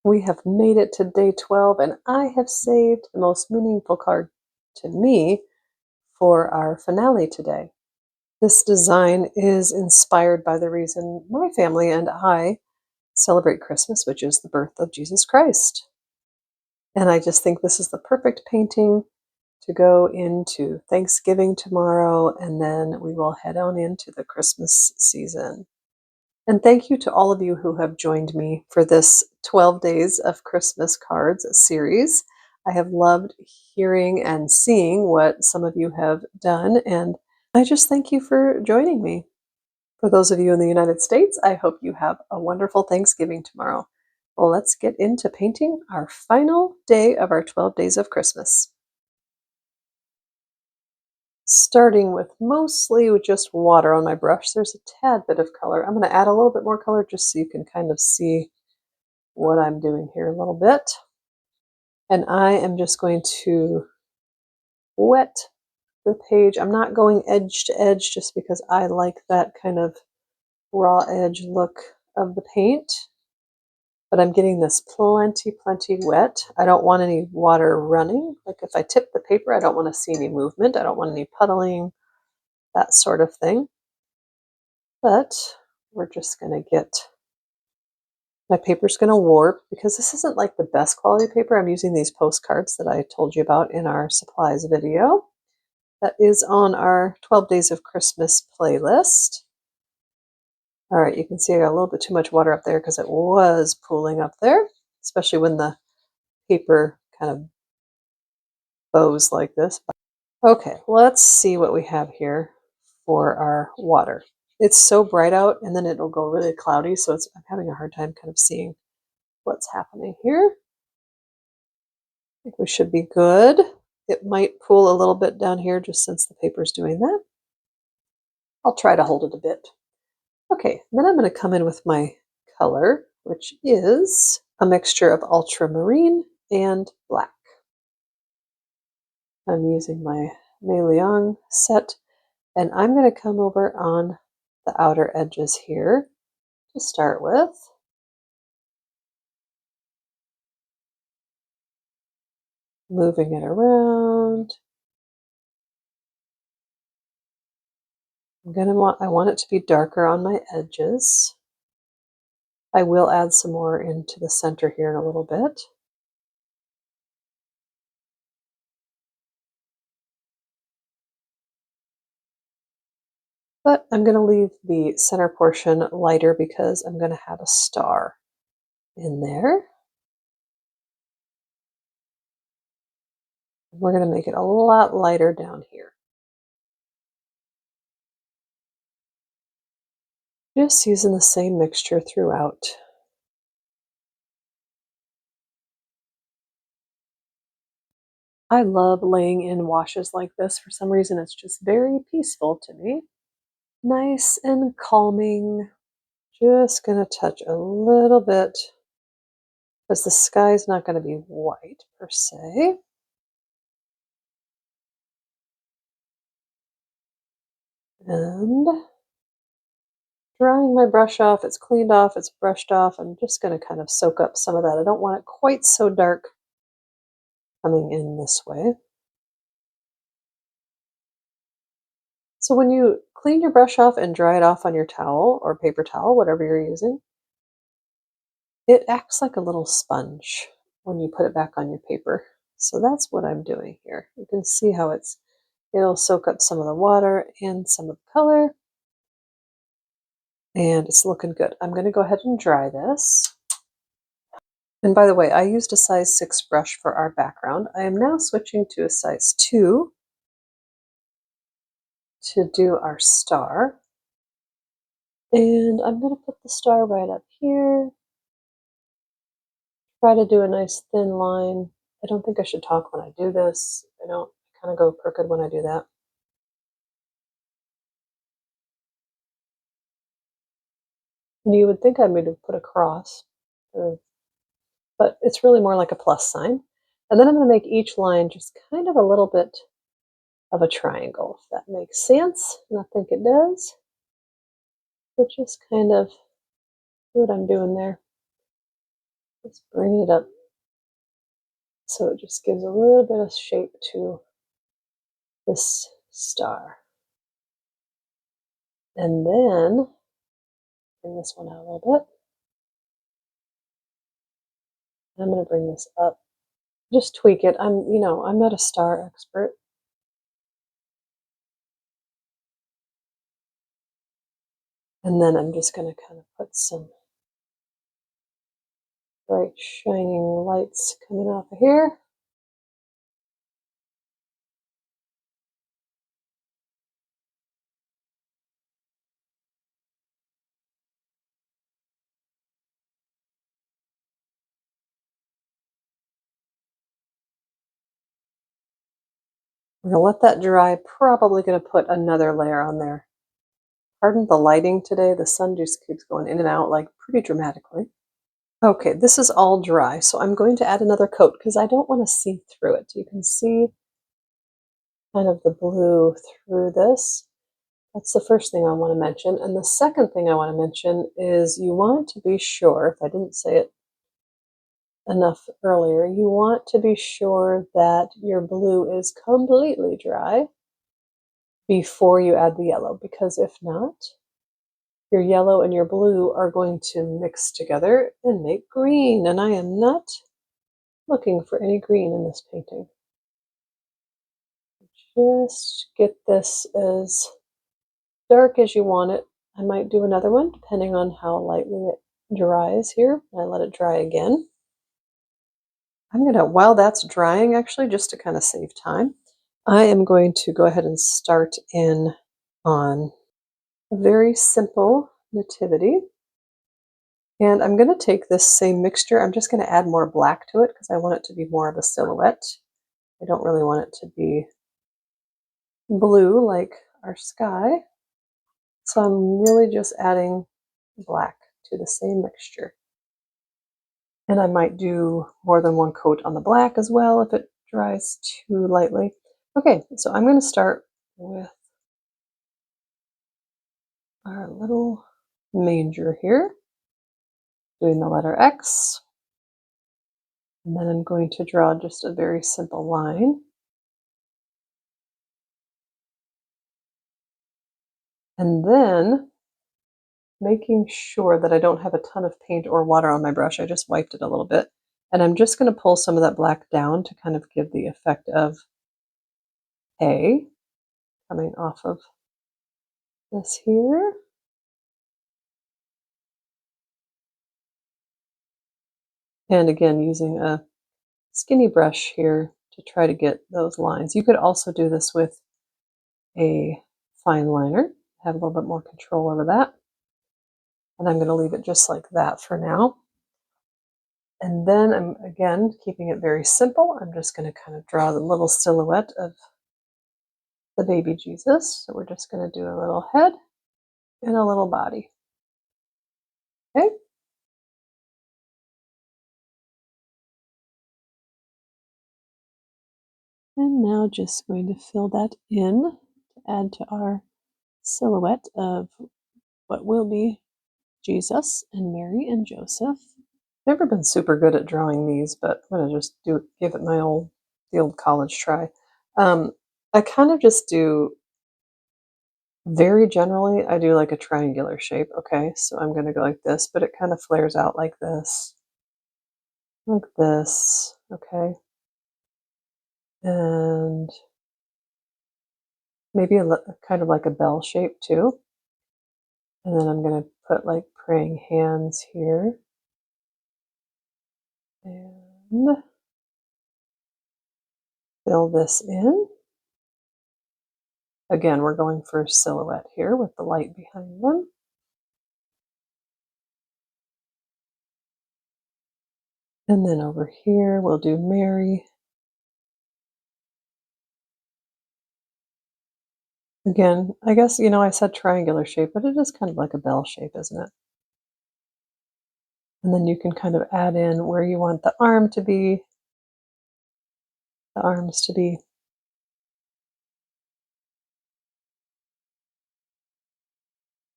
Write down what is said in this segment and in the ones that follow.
We have made it to day 12, and I have saved the most meaningful card to me for our finale today. This design is inspired by the reason my family and I celebrate Christmas, which is the birth of Jesus Christ. And I just think this is the perfect painting to go into Thanksgiving tomorrow, and then we will head on into the Christmas season. And thank you to all of you who have joined me for this 12 Days of Christmas Cards series. I have loved hearing and seeing what some of you have done, and I just thank you for joining me. For those of you in the United States, I hope you have a wonderful Thanksgiving tomorrow. Well, let's get into painting our final day of our 12 Days of Christmas. Starting with mostly with just water on my brush. There's a tad bit of color. I'm going to add a little bit more color just so you can kind of see what I'm doing here a little bit. And I am just going to wet the page. I'm not going edge to edge just because I like that kind of raw edge look of the paint. But I'm getting this plenty wet. I don't want any water running. Like if I tip the paper, I don't want to see any movement. I don't want any puddling, that sort of thing. But we're just going to get, my paper's going to warp because this isn't like the best quality paper. I'm using these postcards that I told you about in our supplies video. That is on our 12 Days of Christmas playlist. All right, you can see I got a little bit too much water up there because it was pooling up there, especially when the paper kind of bows like this. Okay, let's see what we have here for our water. It's so bright out and then it'll go really cloudy, so I'm having a hard time kind of seeing what's happening here. I think we should be good. It might pool a little bit down here just since the paper's doing that. I'll try to hold it a bit. Okay, then I'm going to come in with my color, which is a mixture of ultramarine and black. I'm using my Meliang set, and I'm going to come over on the outer edges here to start with. Moving it around. I want it to be darker on my edges. I will add some more into the center here in a little bit. But I'm going to leave the center portion lighter because I'm going to have a star in there. We're going to make it a lot lighter down here. Just using the same mixture throughout. I love laying in washes like this. For some reason, it's just very peaceful to me. Nice and calming. Just going to touch a little bit because the sky's not going to be white per se. And drying my brush off, it's cleaned off, it's brushed off. I'm just going to kind of soak up some of that. I don't want it quite so dark coming in this way. So when you clean your brush off and dry it off on your towel or paper towel, whatever you're using, it acts like a little sponge when you put it back on your paper. So that's what I'm doing here. You can see how it'll soak up some of the water and some of the color. And it's looking good. I'm going to go ahead and dry this. And by the way, I used a size 6 brush for our background. I am now switching to a size 2 to do our star. And I'm going to put the star right up here. Try to do a nice thin line. I don't think I should talk when I do this. I kind of go crooked when I do that. And you would think I would have put a cross, but it's really more like a plus sign. And then I'm going to make each line just kind of a little bit of a triangle, if that makes sense. And I think it does. So just kind of see what I'm doing there. Let's bring it up so it just gives a little bit of shape to this star. And then bring this one out a little bit. I'm going to bring this up. Just tweak it. I'm not a star expert. And then I'm just going to kind of put some bright shining lights coming off of here. We're going to let that dry. Probably going to put another layer on there. Pardon the lighting today. The sun just keeps going in and out like pretty dramatically. Okay, this is all dry, so I'm going to add another coat because I don't want to see through it. You can see kind of the blue through this. That's the first thing I want to mention. And the second thing I want to mention is you want to be sure, if I didn't say it enough earlier, you want to be sure that your blue is completely dry before you add the yellow, because if not, your yellow and your blue are going to mix together and make green, and I am not looking for any green in this painting. Just get this as dark as you want it. I might do another one depending on how lightly it dries here. I let it dry again. While that's drying, actually, just to kind of save time, I am going to go ahead and start in on a very simple nativity. And I'm going to take this same mixture. I'm just going to add more black to it because I want it to be more of a silhouette. I don't really want it to be blue like our sky. So I'm really just adding black to the same mixture. And I might do more than one coat on the black as well if it dries too lightly. Okay, so I'm going to start with our little manger here, doing the letter X. And then I'm going to draw just a very simple line. And then making sure that I don't have a ton of paint or water on my brush. I just wiped it a little bit. And I'm just going to pull some of that black down to kind of give the effect of A coming off of this here. And again, using a skinny brush here to try to get those lines. You could also do this with a fine liner, have a little bit more control over that. And I'm going to leave it just like that for now. And then I'm, again, keeping it very simple. I'm just going to kind of draw the little silhouette of the baby Jesus. So we're just going to do a little head and a little body. Okay. And now just going to fill that in to add to our silhouette of what will be Jesus and Mary and Joseph. Never been super good at drawing these, but I'm gonna just give it the old college try. I kind of just do very generally. I do like a triangular shape. Okay, so I'm gonna go like this, but it kind of flares out like this, like this. Okay, and maybe kind of like a bell shape too. And then I'm gonna put like praying hands here, and fill this in. Again, we're going for silhouette here with the light behind them. And then over here, we'll do Mary. Again, I guess, I said triangular shape, but it is kind of like a bell shape, isn't it? And then you can kind of add in where you want the arms to be.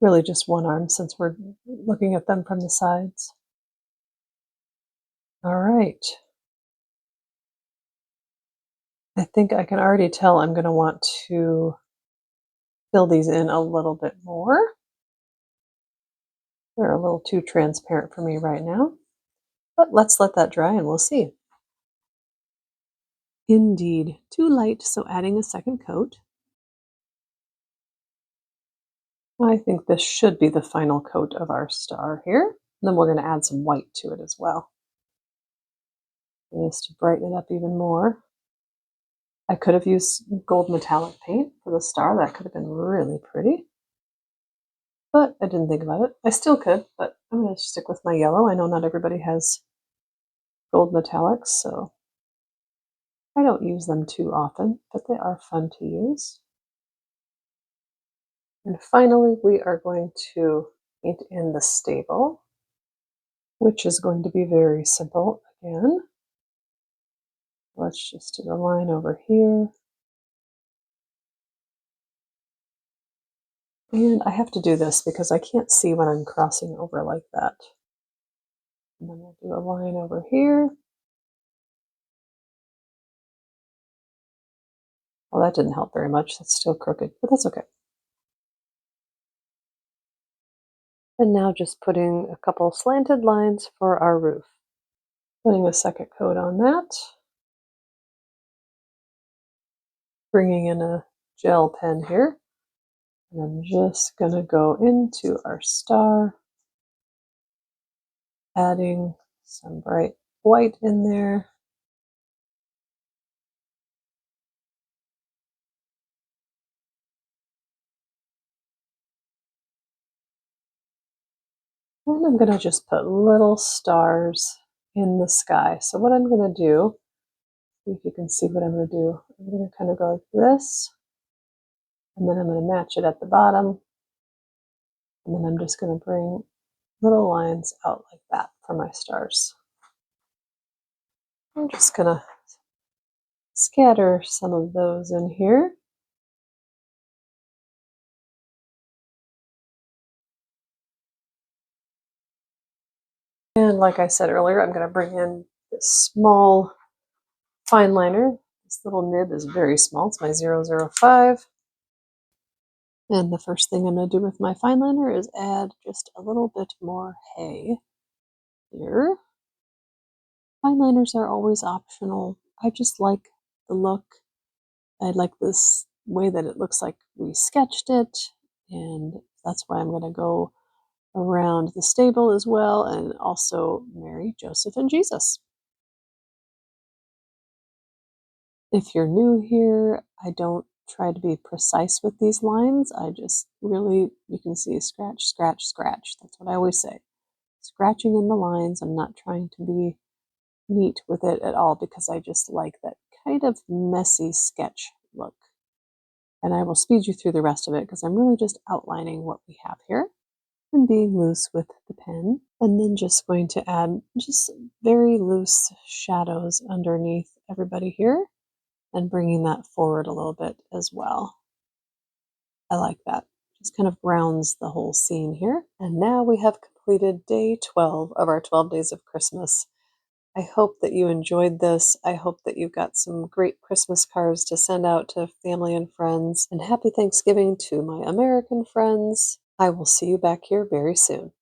Really just one arm since we're looking at them from the sides. right. I think I can already tell I'm going to want to fill these in a little bit more. They're a little too transparent for me right now, but let's let that dry and we'll see. Indeed, too light, so adding a second coat. I think this should be the final coat of our star here. And then we're going to add some white to it as well, just to brighten it up even more. I could have used gold metallic paint for the star. That could have been really pretty. But I didn't think about it. I still could, but I'm going to stick with my yellow. I know not everybody has gold metallics, so I don't use them too often, but they are fun to use. And finally, we are going to paint in the stable, which is going to be very simple again. Let's just do a line over here. And I have to do this because I can't see when I'm crossing over like that. And then we'll do a line over here. Well, that didn't help very much. That's still crooked, but that's okay. And now just putting a couple slanted lines for our roof. Putting a second coat on that. Bringing in a gel pen here. And I'm just going to go into our star, adding some bright white in there. And I'm going to just put little stars in the sky. So what I'm going to do, see if you can see what I'm going to do. I'm going to kind of go like this, and then I'm going to match it at the bottom. And then I'm just going to bring little lines out like that for my stars. I'm just going to scatter some of those in here. And like I said earlier, I'm going to bring in this small fine liner. This little nib is very small. It's my 005. And the first thing I'm going to do with my fine liner is add just a little bit more hay here. Fine liners are always optional. I just like the look. I like this way that it looks like we sketched it, and that's why I'm going to go around the stable as well, and also Mary, Joseph, and Jesus. If you're new here, I don't try to be precise with these lines. I just really, you can see scratch, scratch, scratch. That's what I always say. Scratching in the lines. I'm not trying to be neat with it at all because I just like that kind of messy sketch look. And I will speed you through the rest of it because I'm really just outlining what we have here and being loose with the pen. And then just going to add just very loose shadows underneath everybody here and bringing that forward a little bit as well. I like that. Just kind of grounds the whole scene here. And now we have completed day 12 of our 12 days of Christmas. I hope that you enjoyed this. I hope that you've got some great Christmas cards to send out to family and friends. And happy Thanksgiving to my American friends. I will see you back here very soon.